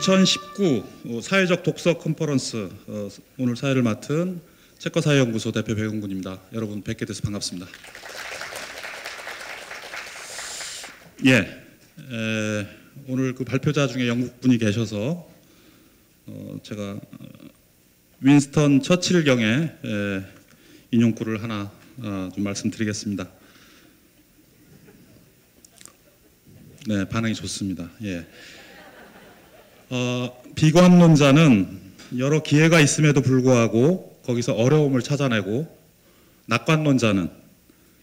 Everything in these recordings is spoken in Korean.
2019 사회적 독서 컨퍼런스 오늘 사회를 맡은 책거사회연구소 대표 백은군입니다. 여러분 뵙게 돼서 반갑습니다. 오늘 그 발표자 중에 영국 분이 계셔서 제가 윈스턴 처칠경의 인용구를 하나 좀 말씀드리겠습니다. 네, 반응이 좋습니다. 비관론자는 여러 기회가 있음에도 불구하고 거기서 어려움을 찾아내고, 낙관론자는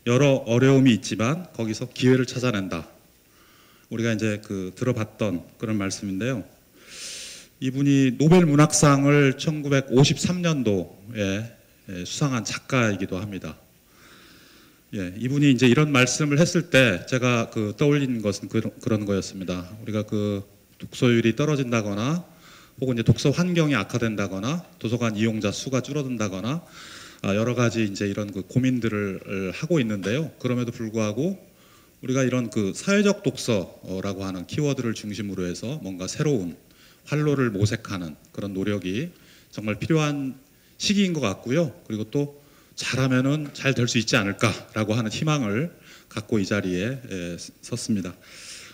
여러 어려움이 있지만 거기서 기회를 찾아낸다. 우리가 이제 들어봤던 그런 말씀인데요. 이분이 노벨 문학상을 1953년도에 수상한 작가이기도 합니다. 이분이 이제 이런 말씀을 했을 때 제가 떠올린 것은 그런 거였습니다. 우리가 독서율이 떨어진다거나 혹은 이제 독서 환경이 악화된다거나 도서관 이용자 수가 줄어든다거나 여러 가지 이제 이런 고민들을 하고 있는데요. 그럼에도 불구하고 우리가 이런 사회적 독서라고 하는 키워드를 중심으로 해서 뭔가 새로운 활로를 모색하는 그런 노력이 정말 필요한 시기인 것 같고요. 그리고 또 잘하면은 잘 될 수 있지 않을까라고 하는 희망을 갖고 이 자리에 섰습니다.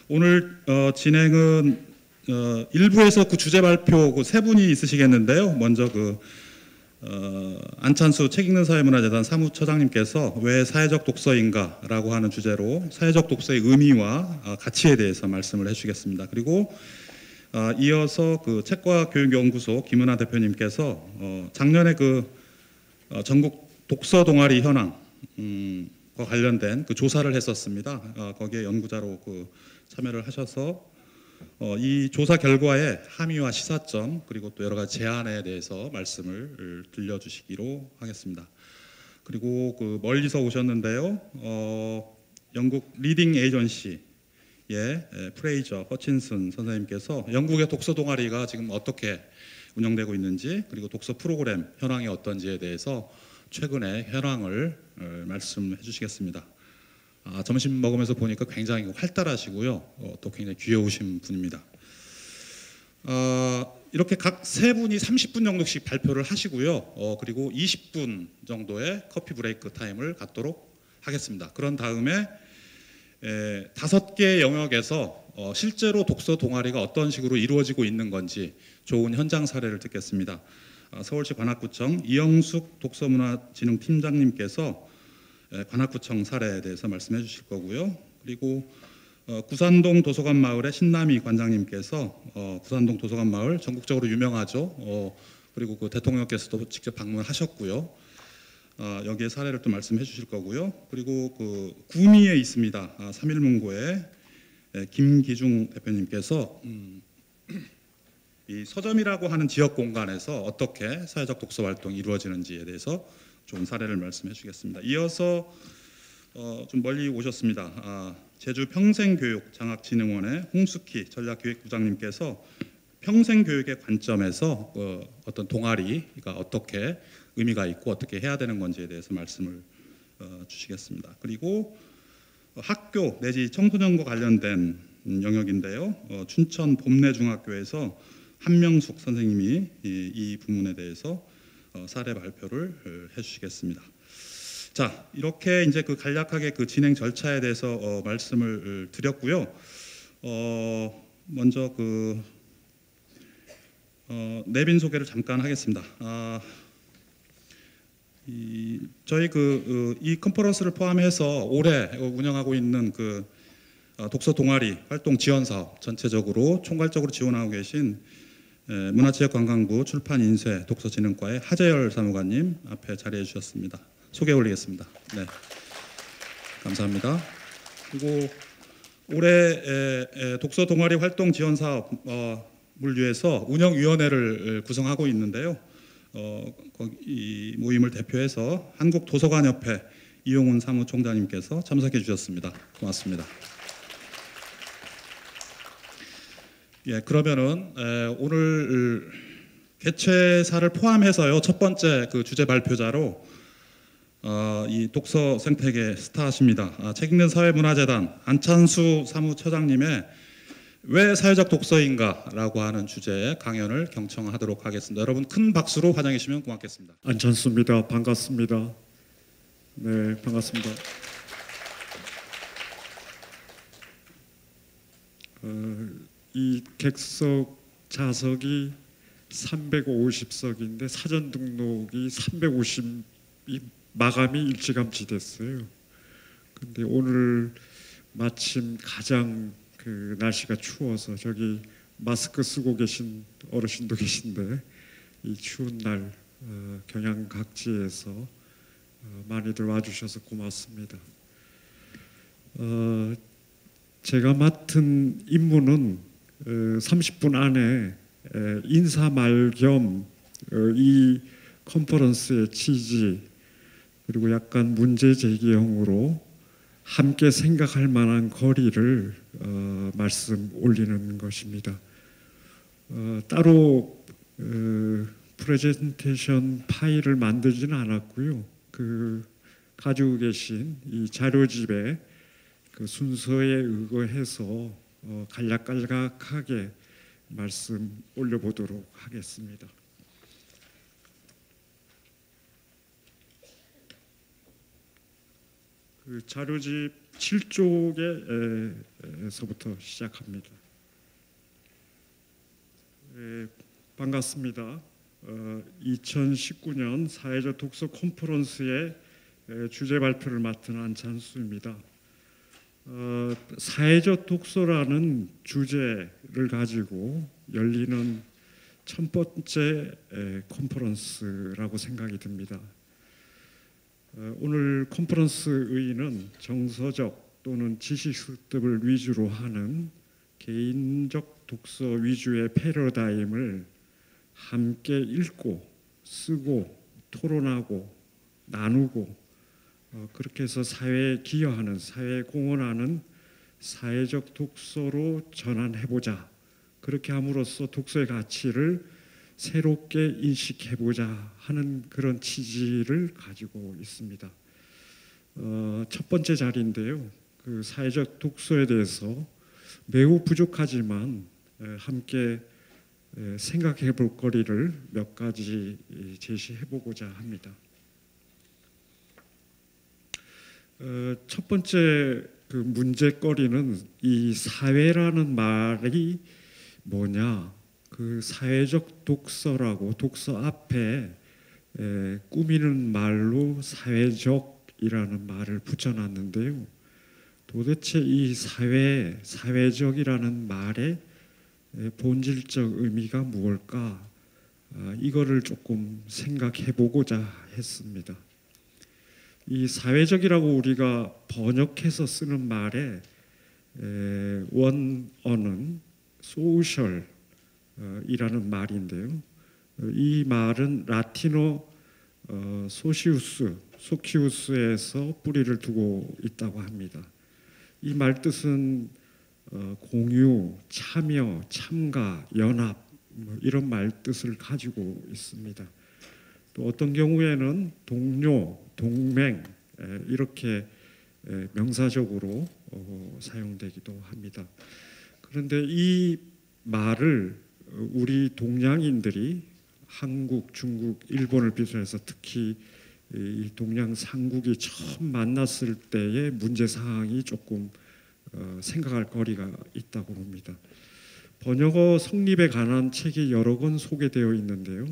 오늘 진행은 1부에서 주제 발표 세 분이 있으시겠는데요. 먼저 안찬수 책 읽는 사회문화재단 사무처장님께서 왜 사회적 독서인가라고 하는 주제로 사회적 독서의 의미와 가치에 대해서 말씀을 해주시겠습니다. 그리고 이어서 책과교육연구소 김은하 대표님께서 작년에 전국 독서 동아리 현황과 관련된 조사를 했었습니다. 거기에 연구자로 참여를 하셔서 이 조사 결과의 함의와 시사점 그리고 또 여러 가지 제안에 대해서 말씀을 들려주시기로 하겠습니다. 그리고 멀리서 오셨는데요. 영국 리딩 에이전시의 프레이저 허친슨 선생님께서 영국의 독서 동아리가 지금 어떻게 운영되고 있는지 그리고 독서 프로그램 현황이 어떤지에 대해서 최근의 현황을 말씀해 주시겠습니다. 점심 먹으면서 보니까 굉장히 활달하시고요. 또 굉장히 귀여우신 분입니다. 이렇게 각 세 분이 30분 정도씩 발표를 하시고요. 그리고 20분 정도의 커피 브레이크 타임을 갖도록 하겠습니다. 그런 다음에 5개의 영역에서 실제로 독서 동아리가 어떤 식으로 이루어지고 있는 건지 좋은 현장 사례를 듣겠습니다. 서울시 관악구청 이영숙 독서문화진흥팀장님께서 관악구청 사례에 대해서 말씀해 주실 거고요. 그리고 구산동 도서관 마을의 신남희 관장님께서 구산동 도서관 마을 전국적으로 유명하죠. 그리고 대통령께서도 직접 방문하셨고요. 여기에 사례를 또 말씀해 주실 거고요. 그리고 구미에 있습니다. 3.1문고의 김기중 대표님께서 이 서점이라고 하는 지역 공간에서 어떻게 사회적 독서 활동이 이루어지는지에 대해서 좋은 사례를 말씀해 주시겠습니다. 이어서 좀 멀리 오셨습니다. 제주 평생교육장학진흥원의 홍숙희 전략기획부장님께서 평생교육의 관점에서 어떤 동아리가 어떻게 의미가 있고 어떻게 해야 되는 건지에 대해서 말씀을 주시겠습니다. 그리고 학교 내지 청소년과 관련된 영역인데요. 춘천 봄내중학교에서 한명숙 선생님이 이 부문에 대해서 사례 발표를 해주시겠습니다. 자, 이렇게 이제 간략하게 진행 절차에 대해서 말씀을 드렸고요. 먼저 내빈 소개를 잠깐 하겠습니다. 저희 이 컨퍼런스를 포함해서 올해 운영하고 있는 독서 동아리 활동 지원 사업 전체적으로 총괄적으로 지원하고 계신 문화체육관광부 출판인쇄 독서진흥과의 하재열 사무관님 앞에 자리해 주셨습니다. 소개 올리겠습니다. 네, 감사합니다. 그리고 올해 독서 동아리 활동 지원 사업을 위해서 운영위원회를 구성하고 있는데요. 이 모임을 대표해서 한국도서관협회 이용훈 사무총장님께서 참석해 주셨습니다. 고맙습니다. 그러면은 오늘 개최사를 포함해서요. 첫 번째 주제 발표자로 이 독서 생태계 스타십니다. 책 읽는 사회문화재단 안찬수 사무처장님의 왜 사회적 독서인가라고 하는 주제의 강연을 경청하도록 하겠습니다. 여러분 큰 박수로 환영해 주시면 고맙겠습니다. 안찬수입니다. 반갑습니다. 네, 반갑습니다. 이 객석 좌석이 350석인데 사전 등록이 350이 마감이 일찌감치 됐어요. 근데 오늘 마침 가장 그 날씨가 추워서 저기 마스크 쓰고 계신 어르신도 계신데 이 추운 날 경양 각지에서 많이들 와주셔서 고맙습니다. 제가 맡은 임무는 30분 안에 인사말 겸 이 컨퍼런스의 취지 그리고 약간 문제 제기형으로 함께 생각할 만한 거리를 말씀 올리는 것입니다. 따로 프레젠테이션 파일을 만들지는 않았고요. 그 가지고 계신 이 자료집에 그 순서에 의거해서 간략간략하게 말씀 올려보도록 하겠습니다. 그 자료집 7쪽에서부터 시작합니다. 반갑습니다. 2019년 사회적 독서 컨퍼런스의 주제 발표를 맡은 안찬수입니다. 사회적 독서라는 주제를 가지고 열리는 첫 번째 컨퍼런스라고 생각이 듭니다. 오늘 컨퍼런스 의의는 정서적 또는 지식습득을 위주로 하는 개인적 독서 위주의 패러다임을 함께 읽고 쓰고 토론하고 나누고 그렇게 해서 사회에 기여하는 사회에 공헌하는 사회적 독서로 전환해보자. 그렇게 함으로써 독서의 가치를 새롭게 인식해보자 하는 그런 취지를 가지고 있습니다. 첫 번째 자리인데요. 그 사회적 독서에 대해서 매우 부족하지만 함께 생각해 볼 거리를 몇 가지 제시해 보고자 합니다. 첫 번째 그 문제거리는 이 사회라는 말이 뭐냐? 그 사회적 독서라고 독서 앞에 꾸미는 말로 사회적이라는 말을 붙여놨는데요. 도대체 이 사회적이라는 말의 본질적 의미가 무엇일까? 이거를 조금 생각해 보고자 했습니다. 이 사회적이라고 우리가 번역해서 쓰는 말의 원어는 소셜 이라는 말인데요. 이 말은 라틴어 소키우스에서 뿌리를 두고 있다고 합니다. 이 말 뜻은 공유, 참여, 참가, 연합 이런 말 뜻을 가지고 있습니다. 또 어떤 경우에는 동료, 동맹 이렇게 명사적으로 사용되기도 합니다. 그런데 이 말을 우리 동양인들이 한국, 중국, 일본을 비롯해서 특히 이 동양 삼국이 처음 만났을 때의 문제 사항이 조금 생각할 거리가 있다고 봅니다. 번역어 성립에 관한 책이 여러 권 소개되어 있는데요.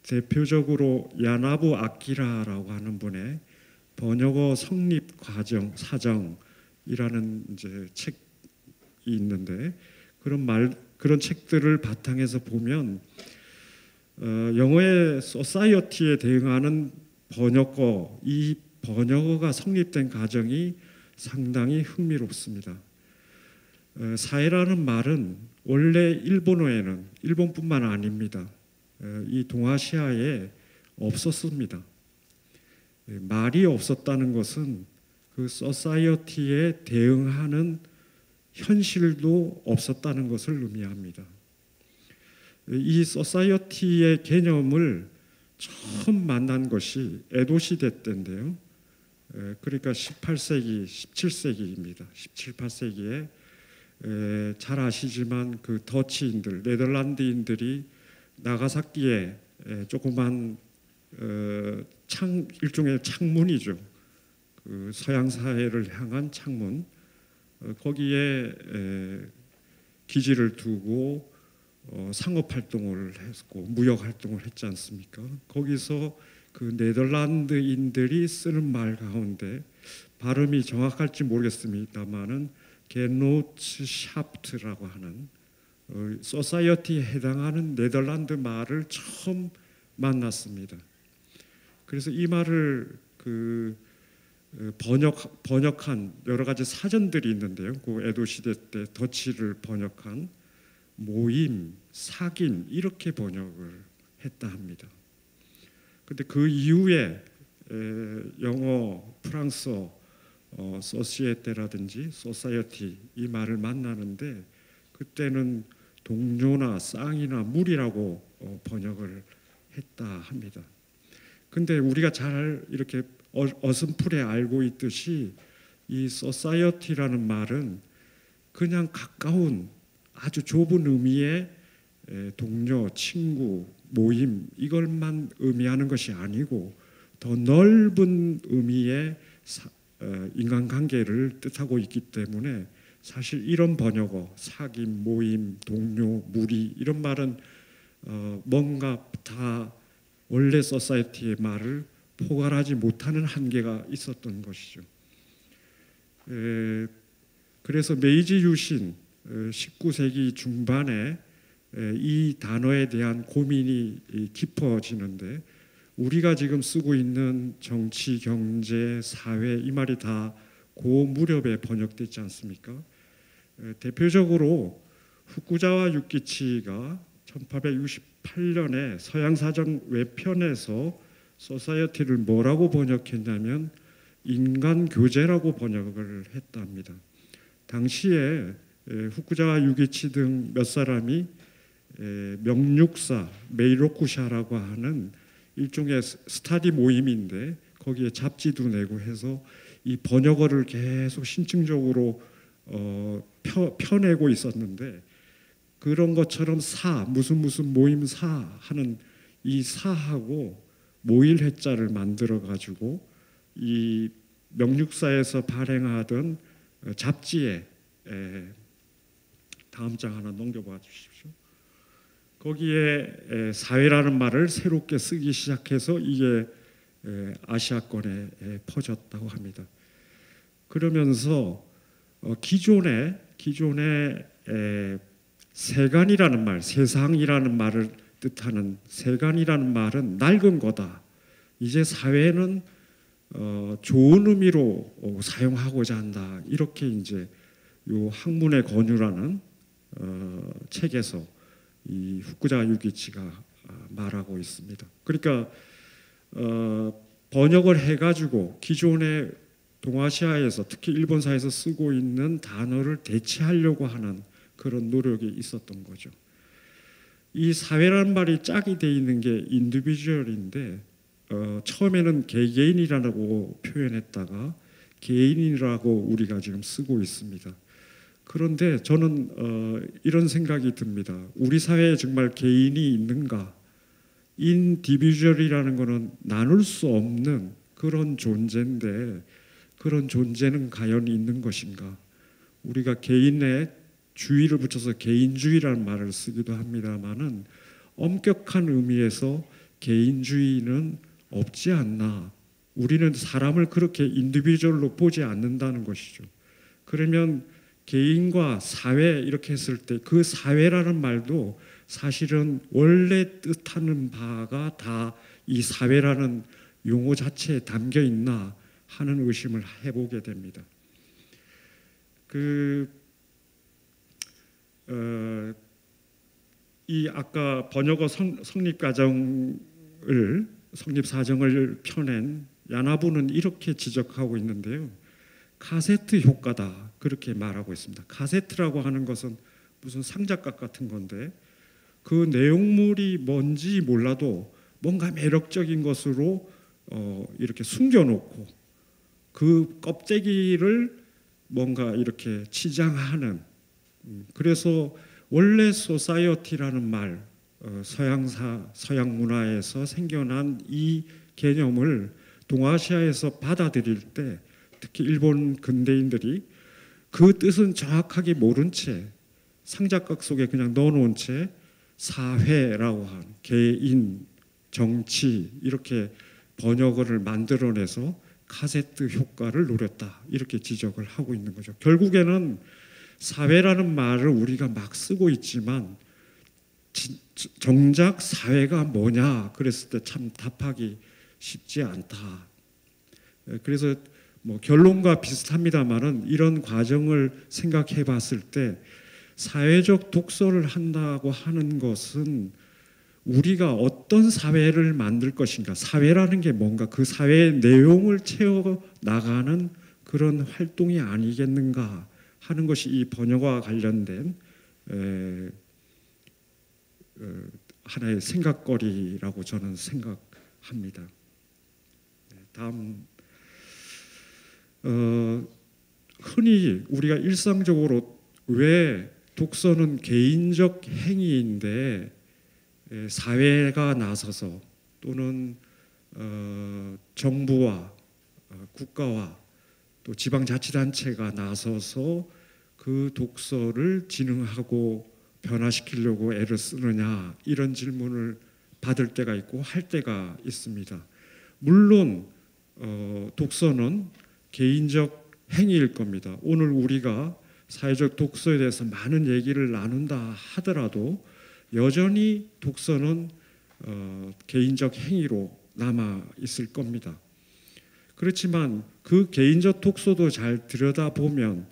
대표적으로 야나부 아키라라고 하는 분의 번역어 성립 과정 사정이라는 이제 책이 있는데 그런 책들을 바탕에서 보면 영어의 society에 대응하는 번역어 이 번역어가 성립된 과정이 상당히 흥미롭습니다. 사회라는 말은 원래 일본어에는 일본뿐만 아닙니다. 이 동아시아에 없었습니다. 말이 없었다는 것은 그 소사이어티에 대응하는 현실도 없었다는 것을 의미합니다. 이 소사이어티의 개념을 처음 만난 것이 에도 시대 때인데요. 그러니까 18세기, 17세기입니다. 17, 18세기에 잘 아시지만 그 더치인들, 네덜란드인들이 나가사키에 조그만 일종의 창문이죠. 그 서양 사회를 향한 창문, 거기에 기지를 두고 상업 활동을 했고 무역 활동을 했지 않습니까? 거기서 그 네덜란드인들이 쓰는 말 가운데 발음이 정확할지 모르겠습니다만은 게노츠샤프트라고 하는 소사이어티에 해당하는 네덜란드 말을 처음 만났습니다. 그래서 이 말을 번역한 여러 가지 사전들이 있는데요. 그 에도 시대 때 더치를 번역한 모임, 사귐 이렇게 번역을 했다 합니다. 근데 그 이후에 영어, 프랑스어 소시에테라든지 소사이어티 이 말을 만나는데 그때는 동료나 쌍이나 무리라고 번역을 했다 합니다. 근데 우리가 잘 이렇게 어슴푸레 알고 있듯이 이 소사이어티라는 말은 그냥 가까운 아주 좁은 의미의 동료, 친구, 모임 이걸만 의미하는 것이 아니고 더 넓은 의미의 인간관계를 뜻하고 있기 때문에 사실 이런 번역어, 사귐, 모임, 동료, 무리 이런 말은 뭔가 다 원래 소사이어티의 말을 포괄하지 못하는 한계가 있었던 것이죠. 그래서 메이지 유신 19세기 중반에 이 단어에 대한 고민이 깊어지는데 우리가 지금 쓰고 있는 정치, 경제, 사회 이 말이 다 그 무렵에 번역됐지 않습니까? 대표적으로 후쿠자와 유키치가 1868년에 서양사전 외편에서 소사이어티를 뭐라고 번역했냐면 인간교제라고 번역을 했답니다. 당시에 후쿠자와 유키치 등 몇 사람이 명육사 메이로쿠샤라고 하는 일종의 스타디 모임인데 거기에 잡지도 내고 해서 이 번역어를 계속 심층적으로 펴내고 있었는데 그런 것처럼 무슨 모임사 하는 이 사하고 모일 해자를 만들어 가지고 이 명육사에서 발행하던 잡지에 다음 장 하나 넘겨봐 주십시오. 거기에 사회라는 말을 새롭게 쓰기 시작해서 이게 아시아권에 퍼졌다고 합니다. 그러면서 기존의 세간이라는 말, 세상이라는 말을 뜻하는 세간이라는 말은 낡은 거다. 이제 사회는 좋은 의미로 사용하고자 한다. 이렇게 이제 요 학문의 권유라는 책에서 이 후쿠자와 유키치가 말하고 있습니다. 그러니까 번역을 해가지고 기존의 동아시아에서 특히 일본사에서 쓰고 있는 단어를 대체하려고 하는 그런 노력이 있었던 거죠. 이 사회라는 말이 짝이 돼 있는 게 인디비주얼인데 처음에는 개개인이라고 표현했다가 개인이라고 우리가 지금 쓰고 있습니다. 그런데 저는 이런 생각이 듭니다. 우리 사회에 정말 개인이 있는가? 인디비주얼이라는 것은 나눌 수 없는 그런 존재인데 그런 존재는 과연 있는 것인가? 우리가 개인의 주의를 붙여서 개인주의라는 말을 쓰기도 합니다만은 엄격한 의미에서 개인주의는 없지 않나. 우리는 사람을 그렇게 인디비주얼로 보지 않는다는 것이죠. 그러면 개인과 사회 이렇게 했을 때 그 사회라는 말도 사실은 원래 뜻하는 바가 다 이 사회라는 용어 자체에 담겨 있나 하는 의심을 해보게 됩니다. 이 아까 번역어 성립 사정을 펴낸 야나부는 이렇게 지적하고 있는데요. 카세트 효과다 그렇게 말하고 있습니다. 카세트라고 하는 것은 무슨 상자값 같은 건데 그 내용물이 뭔지 몰라도 뭔가 매력적인 것으로 이렇게 숨겨놓고 그 껍데기를 뭔가 이렇게 치장하는 그래서 원래 소사이어티라는 말, 서양 문화에서 생겨난 이 개념을 동아시아에서 받아들일 때 특히 일본 근대인들이 그 뜻은 정확하게 모른 채 상자각 속에 그냥 넣어놓은 채 사회라고 한 개인, 정치 이렇게 번역어를 만들어내서 카세트 효과를 노렸다 이렇게 지적을 하고 있는 거죠. 결국에는 사회라는 말을 우리가 막 쓰고 있지만 정작 사회가 뭐냐 그랬을 때 참 답하기 쉽지 않다. 그래서 뭐 결론과 비슷합니다만은 이런 과정을 생각해 봤을 때 사회적 독서를 한다고 하는 것은 우리가 어떤 사회를 만들 것인가, 사회라는 게 뭔가 그 사회의 내용을 채워 나가는 그런 활동이 아니겠는가 하는 것이 이 번역과 관련된 하나의 생각거리라고 저는 생각합니다. 다음, 흔히 우리가 일상적으로 왜 독서는 개인적 행위인데 사회가 나서서 또는 정부와 국가와 또 지방자치단체가 나서서 그 독서를 진흥하고 변화시키려고 애를 쓰느냐 이런 질문을 받을 때가 있고 할 때가 있습니다. 물론 독서는 개인적 행위일 겁니다. 오늘 우리가 사회적 독서에 대해서 많은 얘기를 나눈다 하더라도 여전히 독서는 개인적 행위로 남아 있을 겁니다. 그렇지만 그 개인적 독서도 잘 들여다보면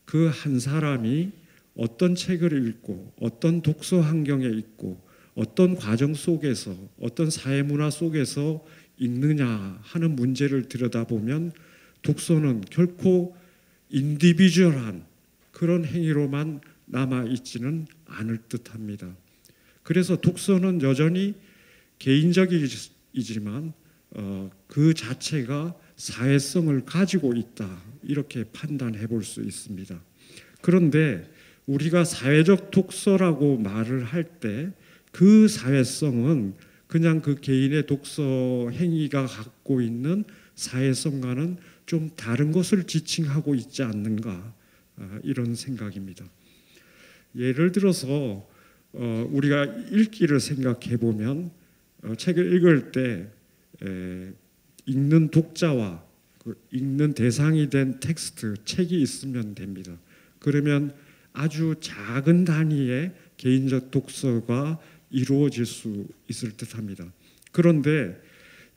그 한 사람이 어떤 책을 읽고 어떤 독서 환경에 있고 어떤 과정 속에서 어떤 사회문화 속에서 읽느냐 하는 문제를 들여다보면 독서는 결코 인디비주얼한 그런 행위로만 남아있지는 않을 듯합니다. 그래서 독서는 여전히 개인적이지만 그 자체가 사회성을 가지고 있다 이렇게 판단해 볼 수 있습니다. 그런데 우리가 사회적 독서라고 말을 할 때 그 사회성은 그냥 그 개인의 독서 행위가 갖고 있는 사회성과는 좀 다른 것을 지칭하고 있지 않는가 이런 생각입니다. 예를 들어서 우리가 읽기를 생각해 보면 책을 읽을 때 읽는 독자와 그 읽는 대상이 된 텍스트, 책이 있으면 됩니다. 그러면 아주 작은 단위의 개인적 독서가 이루어질 수 있을 듯합니다. 그런데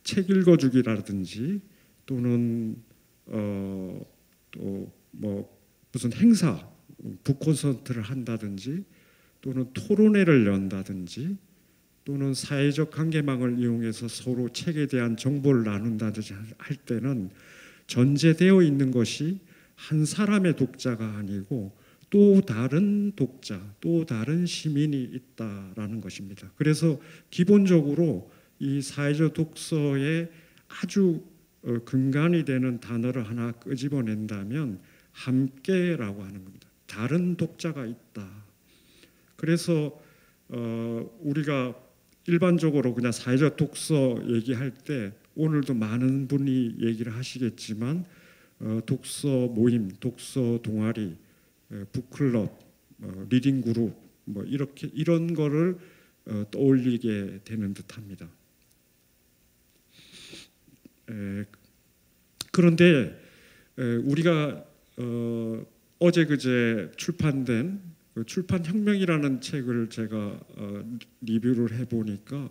책 읽어주기라든지 또는 또 뭐 무슨 행사, 북콘서트를 한다든지 또는 토론회를 연다든지 또는 사회적 관계망을 이용해서 서로 책에 대한 정보를 나눈다든지 할 때는 전제되어 있는 것이 한 사람의 독자가 아니고 또 다른 독자, 또 다른 시민이 있다라는 것입니다. 그래서 기본적으로 이 사회적 독서의 아주 근간이 되는 단어를 하나 끄집어낸다면 함께라고 하는 겁니다. 다른 독자가 있다. 그래서 우리가 일반적으로 그냥 사회적 독서 얘기할 때 오늘도 많은 분이 얘기를 하시겠지만 독서 모임, 독서 동아리, 북클럽, 리딩 그룹 뭐 이렇게 이런 거를 떠올리게 되는 듯합니다. 그런데 우리가 어제 그제 출판된 출판혁명이라는 책을 제가 리뷰를 해보니까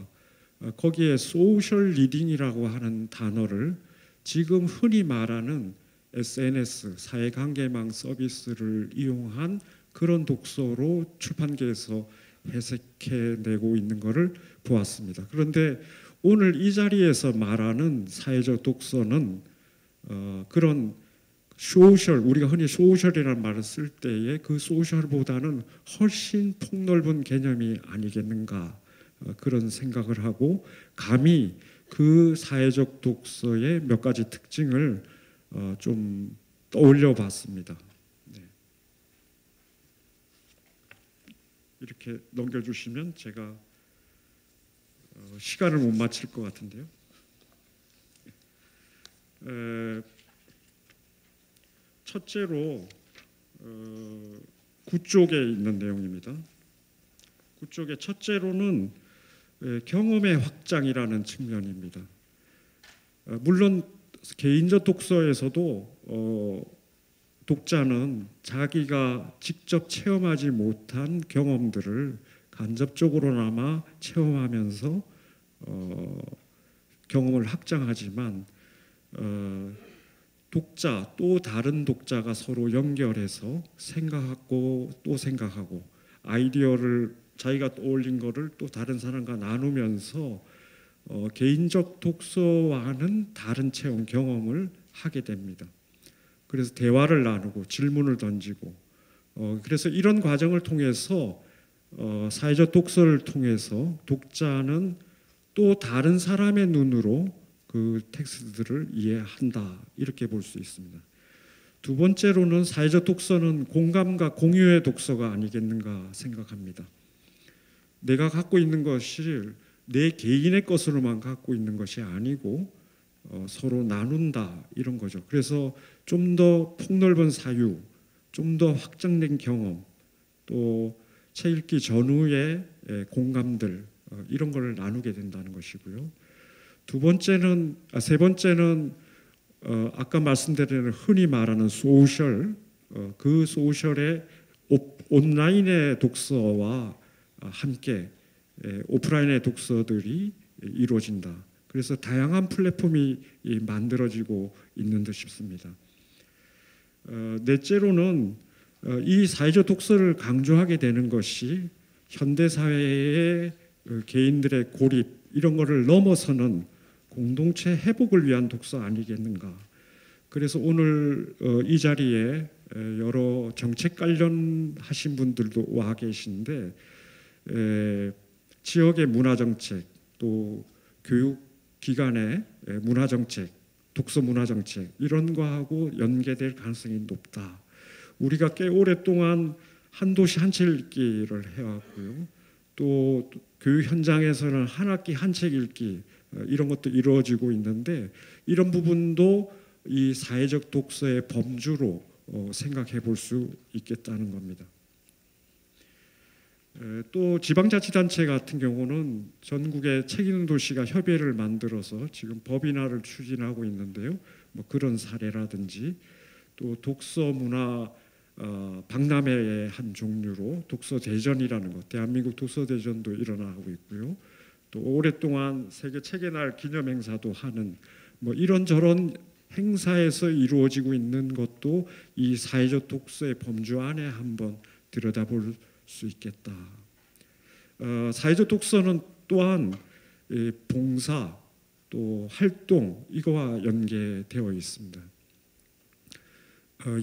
거기에 소셜 리딩이라고 하는 단어를 지금 흔히 말하는 SNS, 사회관계망 서비스를 이용한 그런 독서로 출판계에서 해석해내고 있는 것을 보았습니다. 그런데 오늘 이 자리에서 말하는 사회적 독서는 그런 소셜, 우리가 흔히 소셜이라는 말을 쓸 때에 그 소셜보다는 훨씬 폭넓은 개념이 아니겠는가 그런 생각을 하고 감히 그 사회적 독서의 몇 가지 특징을 좀 떠올려 봤습니다. 네. 이렇게 넘겨주시면 제가 시간을 못 맞출 것 같은데요. 첫째로 9쪽에 있는 내용입니다. 9쪽의 첫째로는 경험의 확장이라는 측면입니다. 물론 개인적 독서에서도 독자는 자기가 직접 체험하지 못한 경험들을 간접적으로나마 체험하면서 경험을 확장하지만 독자 또 다른 독자가 서로 연결해서 생각하고 또 생각하고 아이디어를 자기가 떠올린 거를 또 다른 사람과 나누면서 개인적 독서와는 다른 체험 경험을 하게 됩니다. 그래서 대화를 나누고 질문을 던지고 그래서 이런 과정을 통해서 사회적 독서를 통해서 독자는 또 다른 사람의 눈으로 그 텍스트들을 이해한다 이렇게 볼 수 있습니다. 두 번째로는 사회적 독서는 공감과 공유의 독서가 아니겠는가 생각합니다. 내가 갖고 있는 것이 내 개인의 것으로만 갖고 있는 것이 아니고 서로 나눈다 이런 거죠. 그래서 좀 더 폭넓은 사유, 좀 더 확장된 경험, 또 책 읽기 전후의 공감들 이런 걸 나누게 된다는 것이고요. 세 번째는 아까 말씀드린 흔히 말하는 소셜, 그 소셜의 온라인의 독서와 함께 오프라인의 독서들이 이루어진다. 그래서 다양한 플랫폼이 만들어지고 있는 듯 싶습니다. 넷째로는 이 사회적 독서를 강조하게 되는 것이 현대 사회의 개인들의 고립 이런 거를 넘어서는 공동체 회복을 위한 독서 아니겠는가. 그래서 오늘 이 자리에 여러 정책 관련하신 분들도 와 계신데 지역의 문화정책 또 교육기관의 문화정책, 독서 문화정책 이런 거하고 연계될 가능성이 높다. 우리가 꽤 오랫동안 한 도시 한 책 읽기를 해왔고요. 또 교육 현장에서는 한 학기 한 책 읽기 이런 것도 이루어지고 있는데 이런 부분도 이 사회적 독서의 범주로 생각해 볼 수 있겠다는 겁니다. 또 지방자치단체 같은 경우는 전국의 책 읽는 도시가 협의회를 만들어서 지금 법인화를 추진하고 있는데요. 뭐 그런 사례라든지 또 독서 문화 박람회의 한 종류로 독서 대전이라는 것, 대한민국 독서 대전도 일어나고 있고요. 또 오랫동안 세계 책의 날 기념 행사도 하는 뭐 이런저런 행사에서 이루어지고 있는 것도 이 사회적 독서의 범주 안에 한번 들여다볼 수 있겠다. 사회적 독서는 또한 봉사 또 활동 이거와 연계되어 있습니다.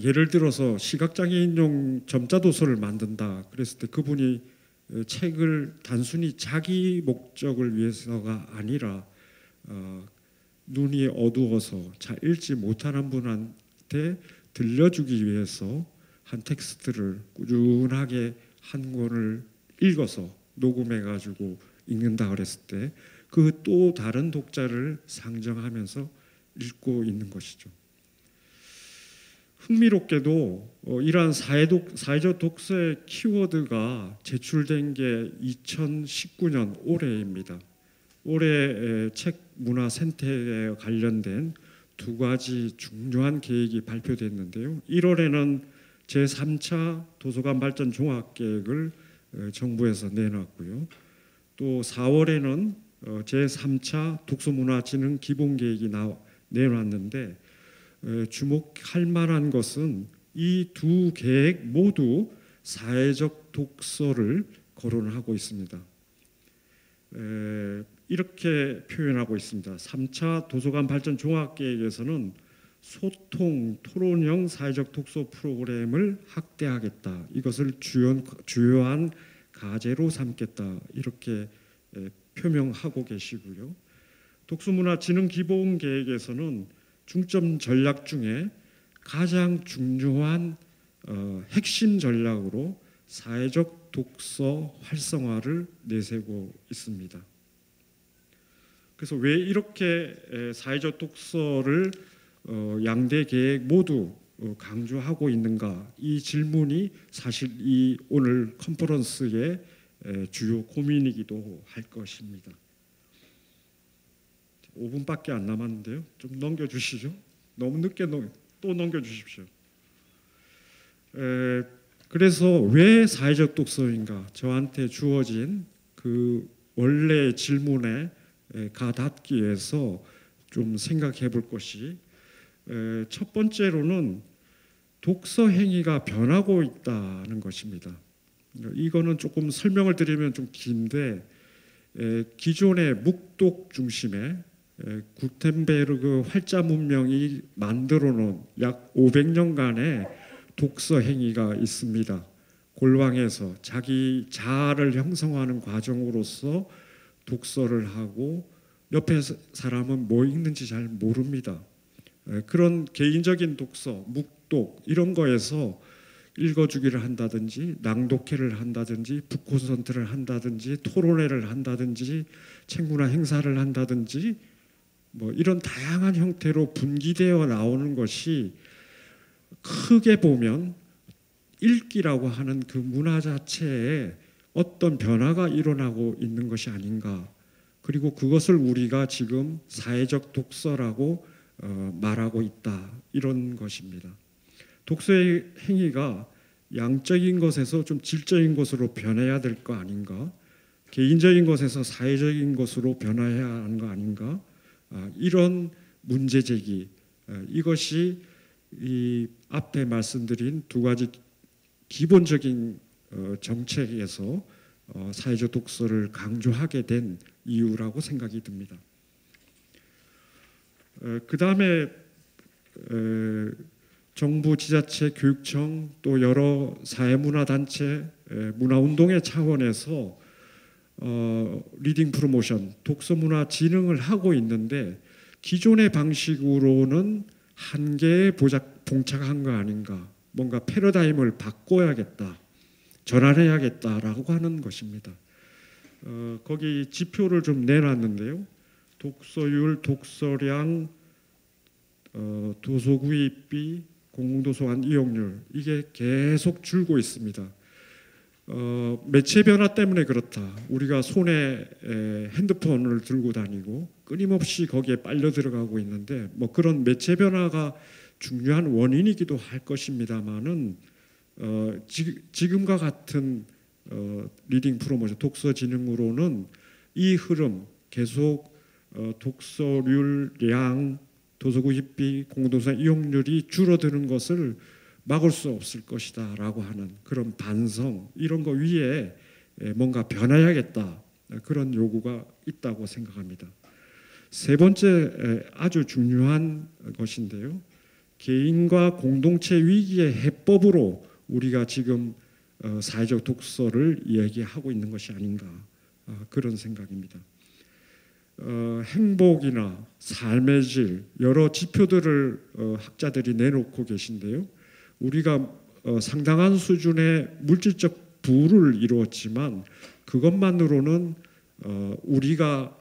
예를 들어서 시각장애인용 점자 도서를 만든다 그랬을 때 그분이 책을 단순히 자기 목적을 위해서가 아니라 눈이 어두워서 잘 읽지 못하는 분한테 들려주기 위해서 한 텍스트를 꾸준하게 한 권을 읽어서 녹음해 가지고 읽는다 그랬을 때 그 또 다른 독자를 상정하면서 읽고 있는 것이죠. 흥미롭게도 이러한 사회적 독서의 키워드가 제출된 게 2019년 올해입니다. 올해 책 문화 생태에 관련된 두 가지 중요한 계획이 발표됐는데요. 1월에는 제3차 도서관 발전 종합계획을 정부에서 내놨고요. 또 4월에는 제3차 독서문화진흥 기본계획이 내놨는데 주목할 만한 것은 이 두 계획 모두 사회적 독서를 거론하고 있습니다. 이렇게 표현하고 있습니다. 3차 도서관 발전 종합계획에서는 소통, 토론형 사회적 독서 프로그램을 확대하겠다. 이것을 주요한 과제로 삼겠다. 이렇게 표명하고 계시고요. 독서문화진흥 기본계획에서는 중점 전략 중에 가장 중요한 핵심 전략으로 사회적 독서 활성화를 내세우고 있습니다. 그래서 왜 이렇게 사회적 독서를 양대 계획 모두 강조하고 있는가? 이 질문이 사실 이 오늘 컨퍼런스의 주요 고민이기도 할 것입니다. 5분밖에 안 남았는데요. 좀 넘겨주시죠. 너무 늦게 또 넘겨주십시오. 그래서 왜 사회적 독서인가? 저한테 주어진 그 원래 질문에 가닿기 위해서 좀 생각해 볼 것이, 첫 번째로는 독서 행위가 변하고 있다는 것입니다. 이거는 조금 설명을 드리면 좀 긴데, 기존의 묵독 중심의 구텐베르그 활자 문명이 만들어 놓은 약 500년간의 독서 행위가 있습니다. 골방에서 자기 자아를 형성하는 과정으로서 독서를 하고 옆에 사람은 뭐 읽는지 잘 모릅니다. 그런 개인적인 독서, 묵독 이런 거에서 읽어주기를 한다든지 낭독회를 한다든지 북콘서트를 한다든지 토론회를 한다든지 책문화 행사를 한다든지 뭐 이런 다양한 형태로 분기되어 나오는 것이 크게 보면 읽기라고 하는 그 문화 자체에 어떤 변화가 일어나고 있는 것이 아닌가. 그리고 그것을 우리가 지금 사회적 독서라고 말하고 있다. 이런 것입니다. 독서의 행위가 양적인 것에서 좀 질적인 것으로 변해야 될 거 아닌가? 개인적인 것에서 사회적인 것으로 변화해야 하는 거 아닌가? 이런 문제 제기, 이것이 이 앞에 말씀드린 두 가지 기본적인 정책에서 사회적 독서를 강조하게 된 이유라고 생각이 듭니다. 그 다음에 정부, 지자체, 교육청 또 여러 사회문화단체, 문화운동의 차원에서 리딩 프로모션, 독서문화 진흥을 하고 있는데 기존의 방식으로는 한계에 봉착한 거 아닌가. 뭔가 패러다임을 바꿔야겠다, 전환해야겠다라고 하는 것입니다. 거기 지표를 좀 내놨는데요. 독서율, 독서량, 도서구입비, 공공도서관 이용률, 이게 계속 줄고 있습니다. 매체 변화 때문에 그렇다. 우리가 손에 핸드폰을 들고 다니고 끊임없이 거기에 빨려 들어가고 있는데 뭐 그런 매체 변화가 중요한 원인이기도 할 것입니다만은 지금과 같은 리딩 프로모션, 독서 진흥으로는 이 흐름 계속 독서률, 량, 도서구입비, 공동도서관 이용률이 줄어드는 것을 막을 수 없을 것이다 라고 하는 그런 반성, 이런 거 위에 뭔가 변해야겠다, 그런 요구가 있다고 생각합니다. 세 번째 아주 중요한 것인데요. 개인과 공동체 위기의 해법으로 우리가 지금 사회적 독서를 이야기하고 있는 것이 아닌가, 그런 생각입니다. 행복이나 삶의 질, 여러 지표들을 학자들이 내놓고 계신데요. 우리가 상당한 수준의 물질적 부를 이루었지만 그것만으로는 우리가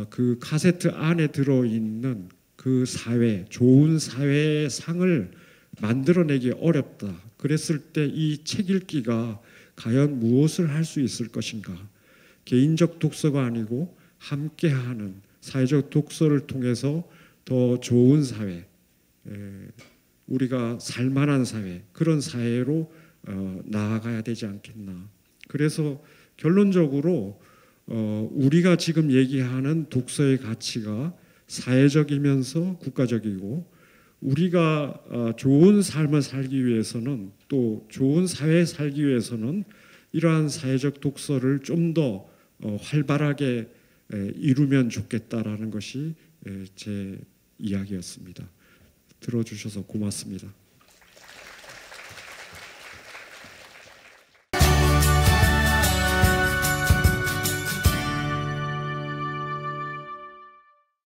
그 카세트 안에 들어있는 그 사회, 좋은 사회의 상을 만들어내기 어렵다. 그랬을 때 이 책 읽기가 과연 무엇을 할 수 있을 것인가? 개인적 독서가 아니고 함께하는 사회적 독서를 통해서 더 좋은 사회, 우리가 살만한 사회, 그런 사회로 나아가야 되지 않겠나. 그래서 결론적으로 우리가 지금 얘기하는 독서의 가치가 사회적이면서 국가적이고, 우리가 좋은 삶을 살기 위해서는, 또 좋은 사회에 살기 위해서는 이러한 사회적 독서를 좀 더 활발하게 이루면 좋겠다라는 것이 제 이야기였습니다. 들어주셔서 고맙습니다.